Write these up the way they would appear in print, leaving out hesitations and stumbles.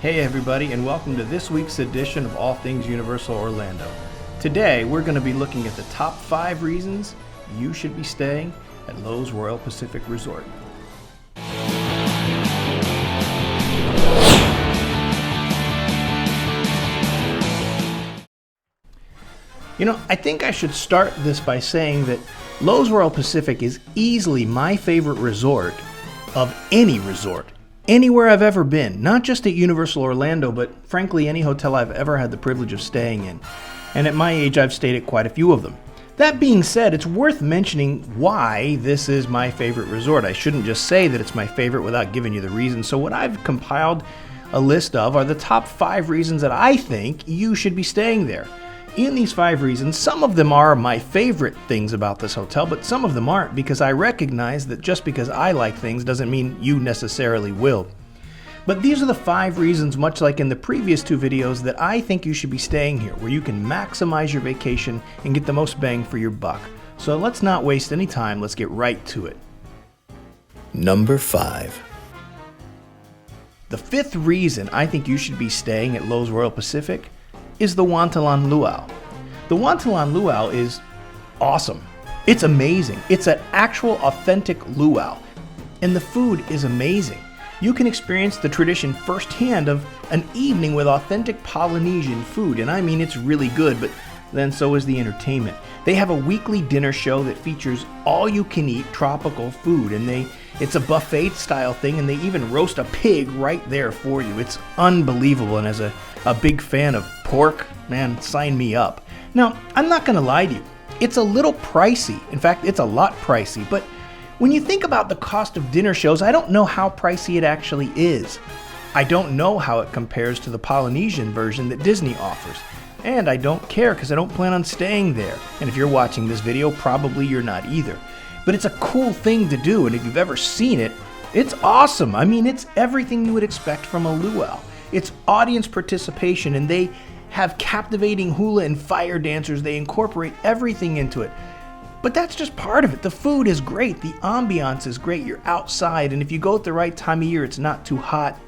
Hey everybody, and welcome to this week's edition of All Things Universal Orlando. Today we're going to be looking at the top 5 reasons you should be staying at Loews Royal Pacific Resort. I think I should start this by saying that Loews Royal Pacific is easily my favorite resort of any resort. Anywhere I've ever been, not just at Universal Orlando, but frankly any hotel I've ever had the privilege of staying in. And at my age, I've stayed at quite a few of them. That being said, it's worth mentioning why this is my favorite resort. I shouldn't just say that it's my favorite without giving you the reason. So what I've compiled a list of are the top 5 reasons that I think you should be staying there. In these 5 reasons, some of them are my favorite things about this hotel, but some of them aren't, because I recognize that just because I like things doesn't mean you necessarily will. But these are the 5 reasons, much like in the previous 2 videos, that I think you should be staying here, where you can maximize your vacation and get the most bang for your buck. So let's not waste any time, let's get right to it. Number 5. The 5th reason I think you should be staying at Loews Royal Pacific is the Wantilan Luau. The Wantilan Luau is awesome. It's amazing. It's an actual authentic luau. And the food is amazing. You can experience the tradition firsthand of an evening with authentic Polynesian food. And I mean, it's really good, but then so is the entertainment. They have a weekly dinner show that features all-you-can-eat tropical food, and it's a buffet style thing, and they even roast a pig right there for you. It's unbelievable, and as a big fan of pork, man, sign me up. Now, I'm not going to lie to you. It's a little pricey. In fact, it's a lot pricey, but when you think about the cost of dinner shows, I don't know how pricey it actually is. I don't know how it compares to the Polynesian version that Disney offers. And I don't care because I don't plan on staying there. And if you're watching this video, probably you're not either. But it's a cool thing to do, and if you've ever seen it, it's awesome. I mean, it's everything you would expect from a luau. It's audience participation, and they have captivating hula and fire dancers. They incorporate everything into it. But that's just part of it. The food is great. The ambiance is great. You're outside, and if you go at the right time of year, it's not too hot.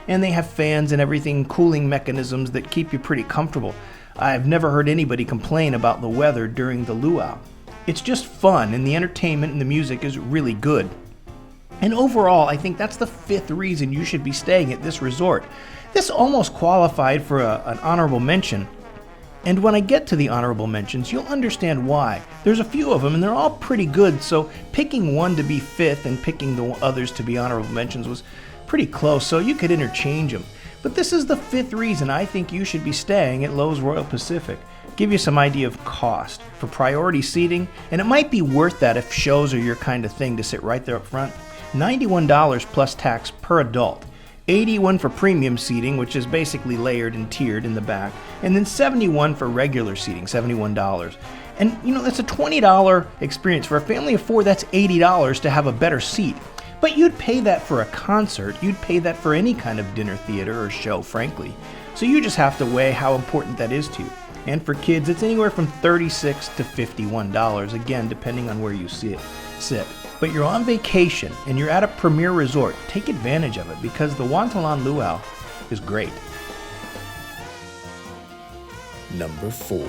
And they have fans and everything, cooling mechanisms that keep you pretty comfortable. I've never heard anybody complain about the weather during the luau. It's just fun, and the entertainment and the music is really good. And overall, I think that's the 5th reason you should be staying at this resort. This almost qualified for an honorable mention. And when I get to the honorable mentions, you'll understand why. There's a few of them, and they're all pretty good, so picking one to be 5th and picking the others to be honorable mentions was pretty close, so you could interchange them. But this is the 5th reason I think you should be staying at Loews Royal Pacific. Give you some idea of cost for priority seating, and it might be worth that if shows are your kind of thing to sit right there up front. $91 plus tax per adult. $81 for premium seating, which is basically layered and tiered in the back, and then $71 for regular seating, $71. And that's a $20 experience. For a family of 4, that's $80 to have a better seat. But you'd pay that for a concert, you'd pay that for any kind of dinner theater or show, frankly. So you just have to weigh how important that is to you. And for kids, it's anywhere from $36 to $51, again, depending on where you sit. But you're on vacation and you're at a premier resort, take advantage of it because the Wantilan Luau is great. Number 4.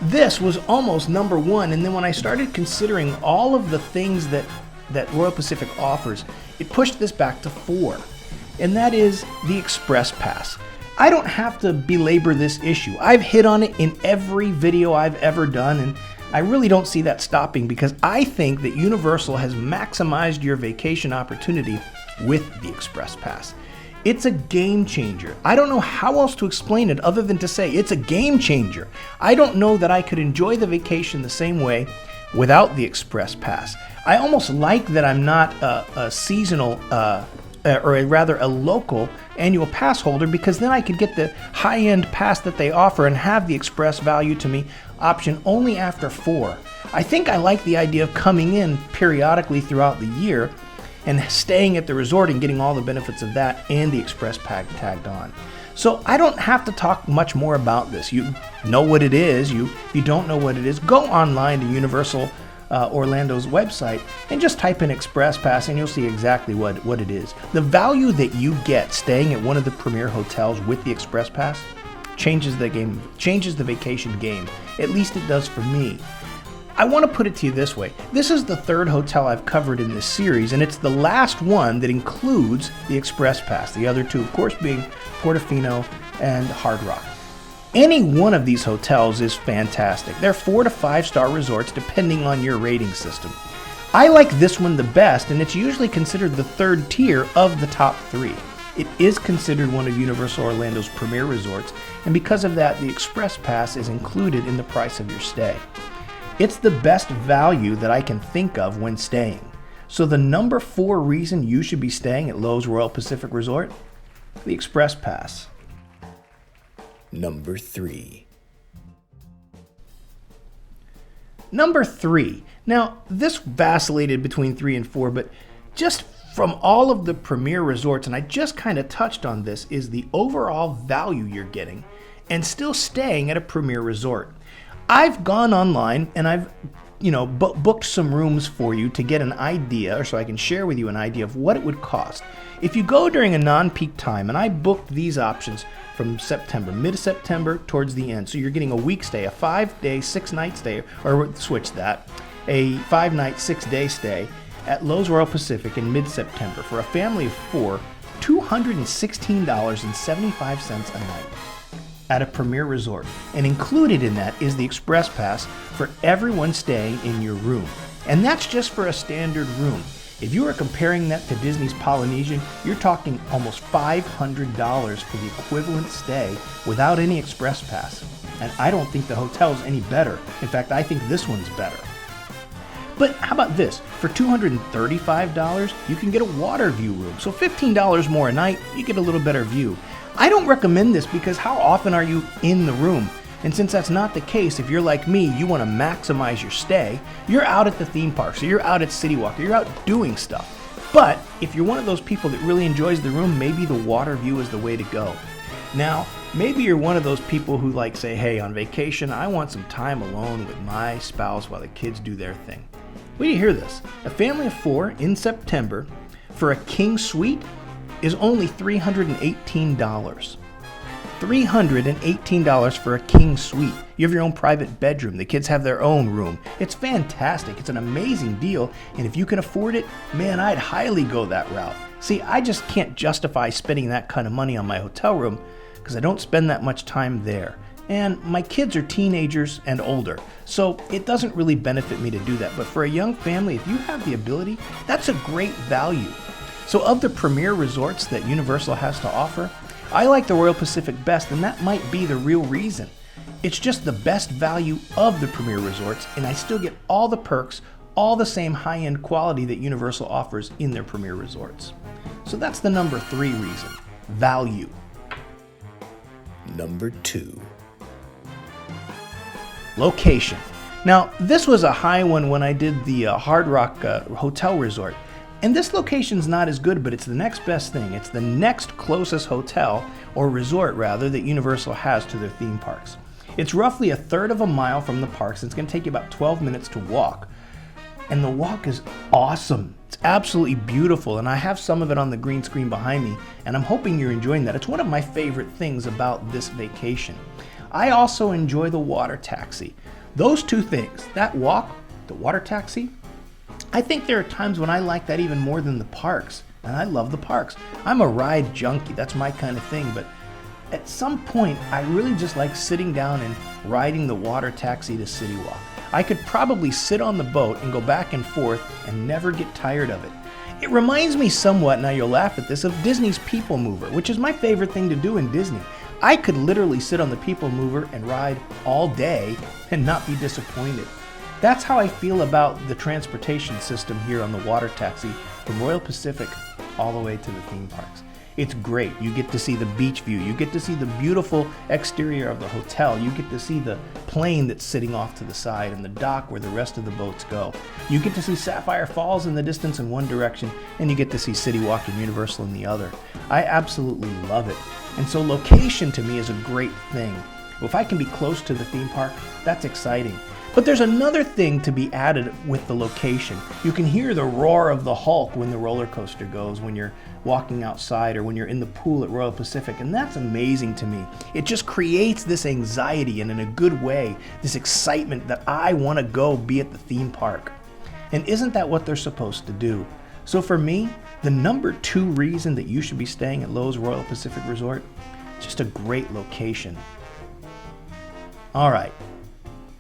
This was almost number 1, and then when I started considering all of the things that Royal Pacific offers, it pushed this back to 4, and that is the Express Pass. I don't have to belabor this issue. I've hit on it in every video I've ever done, and I really don't see that stopping because I think that Universal has maximized your vacation opportunity with the Express Pass. It's a game changer. I don't know how else to explain it other than to say it's a game changer. I don't know that I could enjoy the vacation the same way without the Express Pass. I almost like that I'm not a seasonal, or rather a local annual pass holder, because then I could get the high-end pass that they offer and have the Express value to me option only after 4. I think I like the idea of coming in periodically throughout the year and staying at the resort and getting all the benefits of that and the Express Pack tagged on. So I don't have to talk much more about this. You know what it is. If you don't know what it is, go online to Universal Orlando's website and just type in Express Pass and you'll see exactly what it is. The value that you get staying at one of the premier hotels with the Express Pass changes the game, changes the vacation game. At least it does for me. I want to put it to you this way. This is the third hotel I've covered in this series, and it's the last one that includes the Express Pass. The other two, of course, being Portofino and Hard Rock. Any one of these hotels is fantastic. They're 4 to 5 star resorts depending on your rating system. I like this one the best, and it's usually considered the third tier of the top 3. It is considered one of Universal Orlando's premier resorts, and because of that, the Express Pass is included in the price of your stay. It's the best value that I can think of when staying. So the number 4 reason you should be staying at Loews Royal Pacific Resort? The Express Pass. Number 3. Number 3. Now, this vacillated between 3 and 4, but just from all of the premier resorts, and I just kind of touched on this, is the overall value you're getting and still staying at a premier resort. I've gone online and I've booked some rooms for you to get an idea, or so I can share with you an idea of what it would cost. If you go during a non-peak time, and I booked these options from September, mid-September towards the end, so you're getting a week stay, a 5-day, 6-night stay, or switch that, a 5-night, 6-day stay at Loews Royal Pacific in mid-September for a family of 4, $216.75 a night at a premier resort. And included in that is the Express Pass for everyone staying in your room. And that's just for a standard room. If you are comparing that to Disney's Polynesian, you're talking almost $500 for the equivalent stay without any Express Pass. And I don't think the hotel's any better. In fact, I think this one's better. But how about this? For $235, you can get a water view room. So $15 more a night, you get a little better view. I don't recommend this because how often are you in the room? And since that's not the case, if you're like me, you want to maximize your stay, you're out at the theme park, so you're out at City Walk, you're out doing stuff. But if you're one of those people that really enjoys the room, maybe the water view is the way to go. Now, maybe you're one of those people who say, hey, on vacation, I want some time alone with my spouse while the kids do their thing. Well, you hear this. A family of 4 in September for a king suite is only $318. $318 for a king suite. You have your own private bedroom. The kids have their own room. It's fantastic. It's an amazing deal. And if you can afford it, man, I'd highly go that route. See, I just can't justify spending that kind of money on my hotel room because I don't spend that much time there. And my kids are teenagers and older, so it doesn't really benefit me to do that. But for a young family, if you have the ability, that's a great value. So of the premier resorts that Universal has to offer, I like the Royal Pacific best, and that might be the real reason. It's just the best value of the premier resorts, and I still get all the perks, all the same high-end quality that Universal offers in their premier resorts. So that's the number 3 reason, value. Number 2. Location. Now, this was a high one when I did the Hard Rock Hotel Resort. And this location's not as good, but it's the next best thing. It's the next closest hotel, or resort rather, that Universal has to their theme parks. It's roughly a third of a mile from the parks. It's going to take you about 12 minutes to walk. And the walk is awesome. It's absolutely beautiful, and I have some of it on the green screen behind me, and I'm hoping you're enjoying that. It's one of my favorite things about this vacation. I also enjoy the water taxi. Those two things, that walk, the water taxi, I think there are times when I like that even more than the parks, and I love the parks. I'm a ride junkie, that's my kind of thing, but at some point, I really just like sitting down and riding the water taxi to City Walk. I could probably sit on the boat and go back and forth and never get tired of it. It reminds me somewhat, now you'll laugh at this, of Disney's People Mover, which is my favorite thing to do in Disney. I could literally sit on the People Mover and ride all day and not be disappointed. That's how I feel about the transportation system here on the water taxi from Royal Pacific all the way to the theme parks. It's great. You get to see the beach view. You get to see the beautiful exterior of the hotel. You get to see the plane that's sitting off to the side and the dock where the rest of the boats go. You get to see Sapphire Falls in the distance in one direction, and you get to see City Walk and Universal in the other. I absolutely love it. And so location to me is a great thing. If I can be close to the theme park, that's exciting. But there's another thing to be added with the location. You can hear the roar of the Hulk when the roller coaster goes, when you're walking outside or when you're in the pool at Royal Pacific, and that's amazing to me. It just creates this anxiety and in a good way, this excitement that I want to go be at the theme park. And isn't that what they're supposed to do? So for me, the number 2 reason that you should be staying at Loews Royal Pacific Resort, just a great location. All right.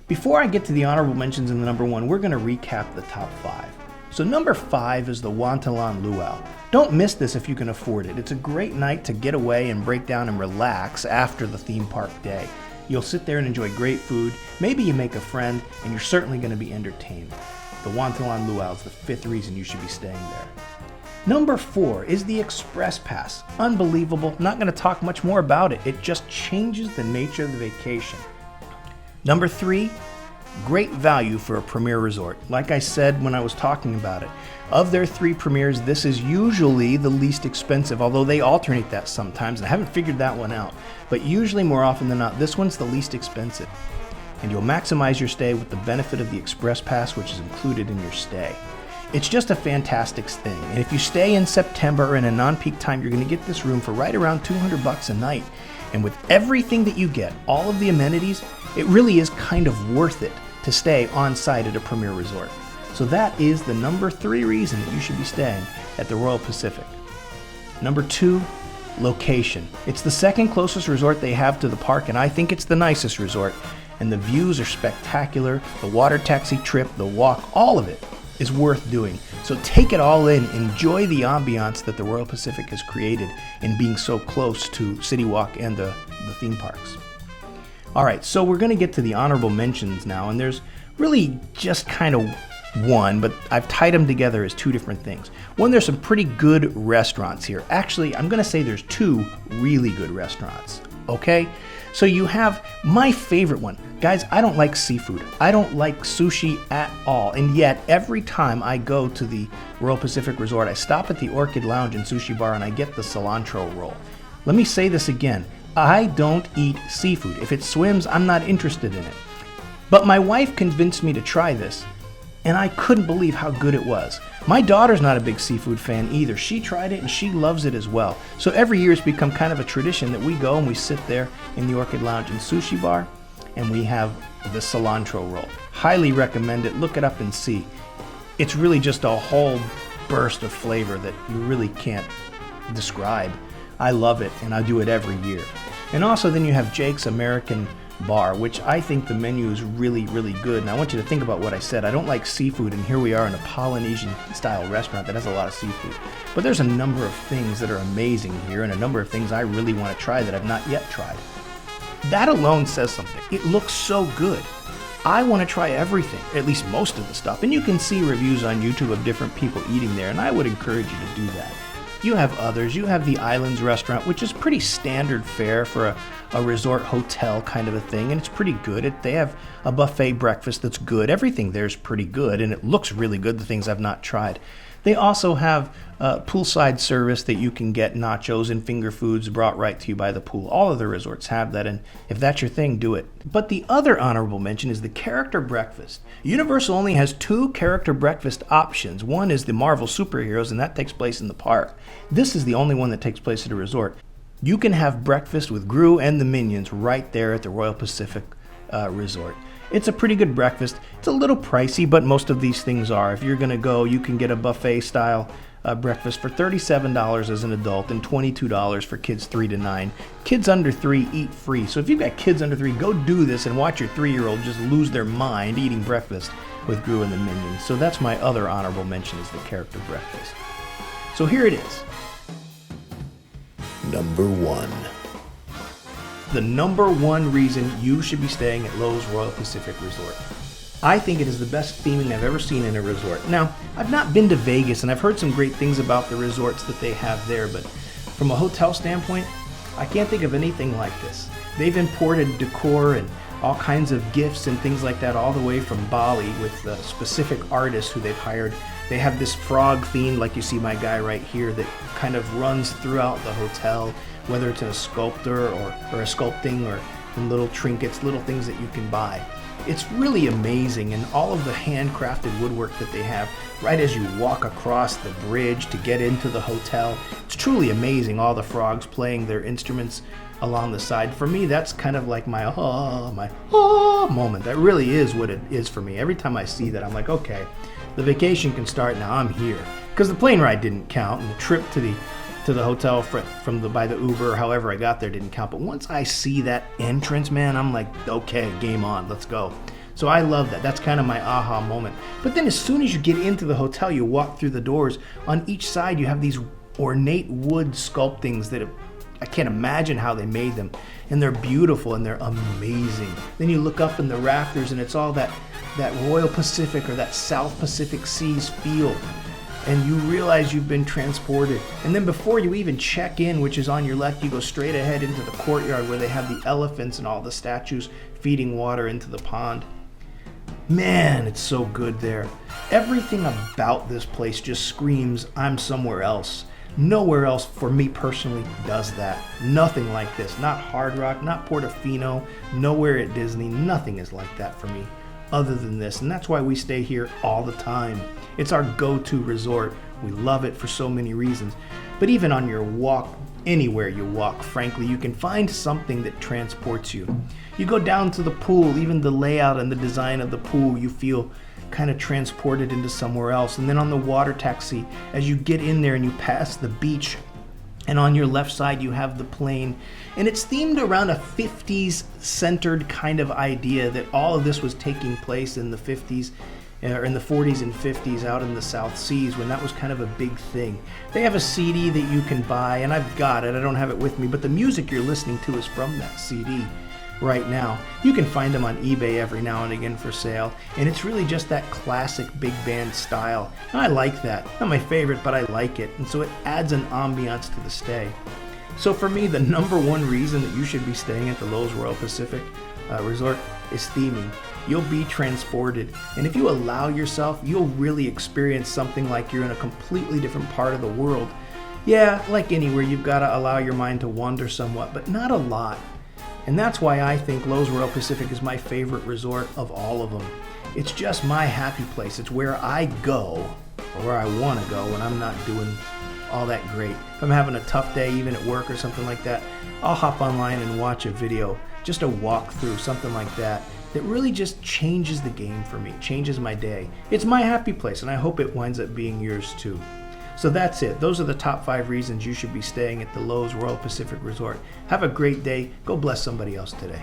Before I get to the honorable mentions in the number 1, we're going to recap the top 5. So number 5 is the Wantilan Luau. Don't miss this if you can afford it. It's a great night to get away and break down and relax after the theme park day. You'll sit there and enjoy great food, maybe you make a friend, and you're certainly going to be entertained. The Wantilan Luau is the 5th reason you should be staying there. Number 4 is the Express Pass. Unbelievable. Not going to talk much more about it. It just changes the nature of the vacation. Number 3, great value for a premier resort. Like I said when I was talking about it, of their 3 premiers, this is usually the least expensive, although they alternate that sometimes, and I haven't figured that one out. But usually, more often than not, this one's the least expensive. And you'll maximize your stay with the benefit of the Express Pass, which is included in your stay. It's just a fantastic thing, and if you stay in September or in a non-peak time, you're going to get this room for right around $200 a night. And with everything that you get, all of the amenities, it really is kind of worth it to stay on site at a premier resort. So that is the number 3 reason that you should be staying at the Royal Pacific. Number 2, location. It's the second closest resort they have to the park, and I think it's the nicest resort. And the views are spectacular. The water taxi trip, the walk, all of it is worth doing. So take it all in. Enjoy the ambiance that the Royal Pacific has created in being so close to City Walk and the theme parks. All right, so we're going to get to the honorable mentions now, and there's really just kind of one, but I've tied them together as 2 different things. One, there's some pretty good restaurants here. Actually, I'm going to say there's 2 really good restaurants, okay? So you have my favorite one. Guys, I don't like seafood. I don't like sushi at all, and yet every time I go to the Royal Pacific Resort, I stop at the Orchid Lounge and Sushi Bar and I get the cilantro roll. Let me say this again. I don't eat seafood. If it swims, I'm not interested in it. But my wife convinced me to try this, and I couldn't believe how good it was. My daughter's not a big seafood fan either. She tried it and she loves it as well. So every year it's become kind of a tradition that we go and we sit there in the Orchid Lounge and Sushi Bar, and we have the cilantro roll. Highly recommend it. Look it up and see. It's really just a whole burst of flavor that you really can't describe. I love it, and I do it every year. And also then you have Jake's American Bar, which I think the menu is really, really good. And I want you to think about what I said. I don't like seafood, and here we are in a Polynesian-style restaurant that has a lot of seafood. But there's a number of things that are amazing here, and a number of things I really want to try that I've not yet tried. That alone says something. It looks so good. I want to try everything, at least most of the stuff. And you can see reviews on YouTube of different people eating there, and I would encourage you to do that. You have others. You have the Islands restaurant, which is pretty standard fare for a resort hotel kind of a thing, and it's pretty good. They have a buffet breakfast that's good. Everything there is pretty good, and it looks really good, the things I've not tried. They also have poolside service that you can get nachos and finger foods brought right to you by the pool. All of the resorts have that, and if that's your thing, do it. But the other honorable mention is the character breakfast. Universal only has 2 character breakfast options. One is the Marvel Superheroes, and that takes place in the park. This is the only one that takes place at a resort. You can have breakfast with Gru and the Minions right there at the Royal Pacific Resort. It's a pretty good breakfast. It's a little pricey, but most of these things are. If you're going to go, you can get a buffet-style breakfast for $37 as an adult and $22 for kids 3 to 9. Kids under 3 eat free. So if you've got kids under 3, go do this and watch your 3-year-old just lose their mind eating breakfast with Gru and the Minions. So that's my other honorable mention, is the character breakfast. So here it is. Number 1. The number 1 reason you should be staying at Loews Royal Pacific Resort. I think it is the best theming I've ever seen in a resort. Now, I've not been to Vegas, and I've heard some great things about the resorts that they have there, but from a hotel standpoint, I can't think of anything like this. They've imported decor and all kinds of gifts and things like that all the way from Bali with specific artists who they've hired. They have this frog theme, like you see my guy right here, that kind of runs throughout the hotel, whether it's a sculptor or a sculpting or in little trinkets, little things that you can buy. It's really amazing, and all of the handcrafted woodwork that they have right as you walk across the bridge to get into the hotel. It's truly amazing, all the frogs playing their instruments along the side. For me, that's kind of like my moment. That really is what it is for me. Every time I see that, I'm like, okay, the vacation can start now. I'm here. Because the plane ride didn't count, and the trip to the hotel by the Uber or however I got there didn't count. But once I see that entrance, man, I'm like, okay, game on, let's go. So I love that. That's kind of my aha moment. But then as soon as you get into the hotel, you walk through the doors. On each side, you have these ornate wood sculptings that I can't imagine how they made them. And they're beautiful and they're amazing. Then you look up in the rafters and it's all that Royal Pacific or that South Pacific Seas feel. And you realize you've been transported. And then before you even check in, which is on your left, you go straight ahead into the courtyard where they have the elephants and all the statues feeding water into the pond. Man, it's so good there. Everything about this place just screams, I'm somewhere else. Nowhere else, for me personally, does that. Nothing like this. Not Hard Rock, not Portofino, nowhere at Disney. Nothing is like that for me other than this. And that's why we stay here all the time. It's our go-to resort. We love it for so many reasons. But even on your walk, anywhere you walk, frankly, you can find something that transports you. You go down to the pool, even the layout and the design of the pool, you feel kind of transported into somewhere else. And then on the water taxi, as you get in there and you pass the beach, and on your left side you have the plane, and it's themed around a 50s centered kind of idea that all of this was taking place in the 50s or in the 40s and 50s out in the South Seas when that was kind of a big thing. They have a CD that you can buy, and I've got it, I don't have it with me, but the music you're listening to is from that CD right now. You can find them on eBay every now and again for sale, and it's really just that classic big band style. And I like that. Not my favorite, but I like it, and so it adds an ambiance to the stay. So for me, the number one reason that you should be staying at the Loews Royal Pacific Resort is theming. You'll be transported, and if you allow yourself, you'll really experience something like you're in a completely different part of the world. Yeah, like anywhere, you've got to allow your mind to wander somewhat, but not a lot. And that's why I think Loews Royal Pacific is my favorite resort of all of them. It's just my happy place. It's where I go, or where I want to go when I'm not doing all that great. If I'm having a tough day, even at work or something like that, I'll hop online and watch a video, just a walkthrough, something like that, that really just changes the game for me, changes my day. It's my happy place, and I hope it winds up being yours too. So that's it. Those are the top 5 reasons you should be staying at the Loews Royal Pacific Resort. Have a great day. Go bless somebody else today.